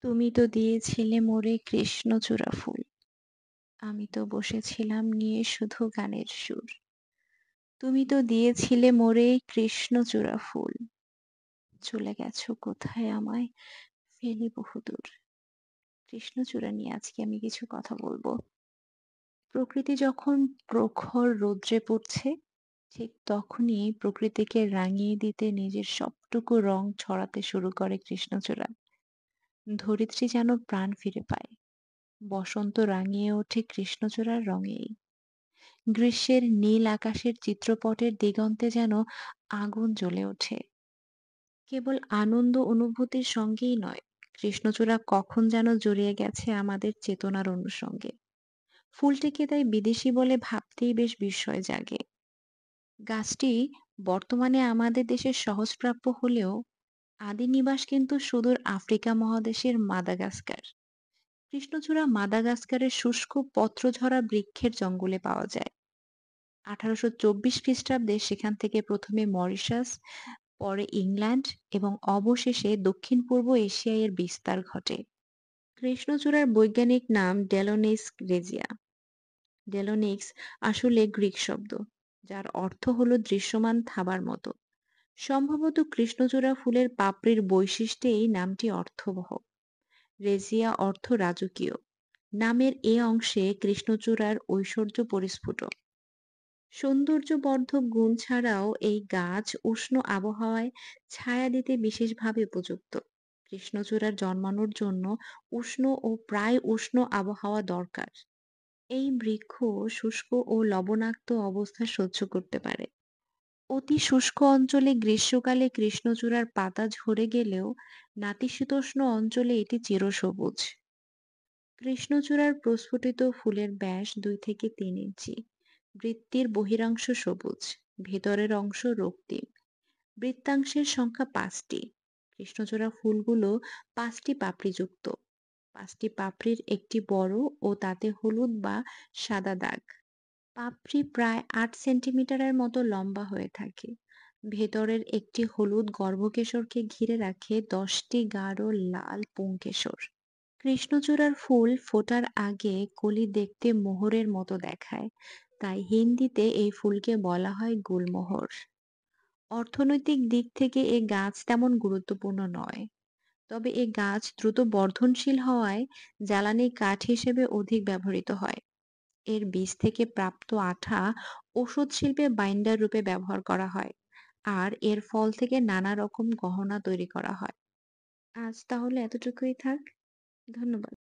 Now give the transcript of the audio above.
তুমি তো দিয়েছিলে মোরে কৃষ্ণচূড়া ফুল, আমি তো বসেছিলাম নিয়ে শুধু গানের সুর। তুমি তো দিয়েছিলে মোরে কৃষ্ণচূড়া ফুল, চলে গেছো কোথায় আমায় ফেলে বহুদূর। কৃষ্ণচূড়া নিয়ে আজকে আমি কিছু কথা বলবো। প্রকৃতি যখন প্রখর রৌদ্রে পড়ছে, ঠিক তখনই প্রকৃতিকে রাঙিয়ে দিতে নিজের সবটুকু রং ছড়াতে শুরু করে কৃষ্ণচূড়া। ধরিত্রী যেন প্রাণ ফিরে পায়, বসন্ত রাঙিয়ে ওঠে কৃষ্ণচূড়ার রঙেই। গ্রীষ্মের নীল আকাশের চিত্রপটের দিগন্তে যেন আগুন জ্বলে ওঠে। কেবল আনন্দ অনুভূতির সঙ্গেই নয়, কৃষ্ণচূড়া কখন যেন জড়িয়ে গেছে আমাদের চেতনার অনুষঙ্গে। ফুলটিকে তাই বিদেশি বলে ভাবতেই বেশ বিস্ময় জাগে। গাছটি বর্তমানে আমাদের দেশের সহজপ্রাপ্য হলেও আদি নিবাস কিন্তু সুদূর আফ্রিকা মহাদেশের মাদাগাস্কার। কৃষ্ণচূড়া মাদাগাস্কারের শুষ্ক পত্রঝরা বৃক্ষের জঙ্গলে পাওয়া যায়। 1824 খ্রিস্টাব্দে সেখান থেকে প্রথমে মরিশাস, পরে ইংল্যান্ড এবং অবশেষে দক্ষিণ-পূর্ব এশিয়ায় এর বিস্তার ঘটে। কৃষ্ণচূড়ার বৈজ্ঞানিক নাম ডেলোনিক্স রেজিয়া। ডেলোনিক্স আসলে গ্রিক শব্দ, যার অর্থ হলো দৃশ্যমান থাবার মতো। সম্ভবত কৃষ্ণচূড়া ফুলের পাপড়ির বৈশিষ্ট্যে এই নামটি অর্থবহ। রেজিয়া অর্থ রাজকীয়। নামের এ অংশে কৃষ্ণচূড়ার ঐশ্বর্য পরিস্ফুট। সৌন্দর্যবর্ধক গুণ ছাড়াও এই গাছ উষ্ণ আবহাওয়ায় ছায়া দিতে বিশেষভাবে উপযুক্ত। কৃষ্ণচূড়ার জন্মানোর জন্য উষ্ণ ও প্রায় উষ্ণ আবহাওয়া দরকার। এই বৃক্ষ শুষ্ক ও লবণাক্ত অবস্থা সহ্য করতে পারে। অতি শুষ্ক অঞ্চলে গ্রীষ্মকালে কৃষ্ণচূড়ার পাতা ঝরে গেলেও নাতিশীতোষ্ণ অঞ্চলে এটি চিরসবুজ। কৃষ্ণচূড়ার প্রস্ফুটিত ফুলের ব্যাস 2 থেকে 3 ইঞ্চি। বৃত্তির বহিরাংশ সবুজ, ভেতরের অংশ রক্তিম। বৃত্তাংশের সংখ্যা 5টি। কৃষ্ণচূড়া ফুলগুলো 5টি পাপড়িযুক্ত। 5টি পাপড়ির একটি বড় ও তাতে হলুদ বা সাদা দাগ। পাপড়ি প্রায় 8 সেন্টিমিটারের মতো লম্বা হয়ে থাকে। ভেতরের একটি হলুদ গর্ভকেশরকে ঘিরে রাখে 10টি গাঢ় লাল পুংকেশর। কৃষ্ণচূড়ার ফুল ফোটার আগে কলি দেখতে মোহরের মতো দেখায়, তাই হিন্দিতে এই ফুলকে বলা হয় গুলমোহর। অর্থনৈতিক দিক থেকে এ গাছ তেমন গুরুত্বপূর্ণ নয়, তবে এ গাছ দ্রুত বর্ধনশীল হওয়ায় জ্বালানি কাঠ হিসেবে অধিক ব্যবহৃত হয়। এর বীজ থেকে প্রাপ্ত আঠা ওষুধ শিল্পে বাইন্ডার রূপে ব্যবহার করা হয়, আর এর ফল থেকে নানা রকম গহনা তৈরি করা হয়। আজ তাহলে এতটুকুই থাক। ধন্যবাদ।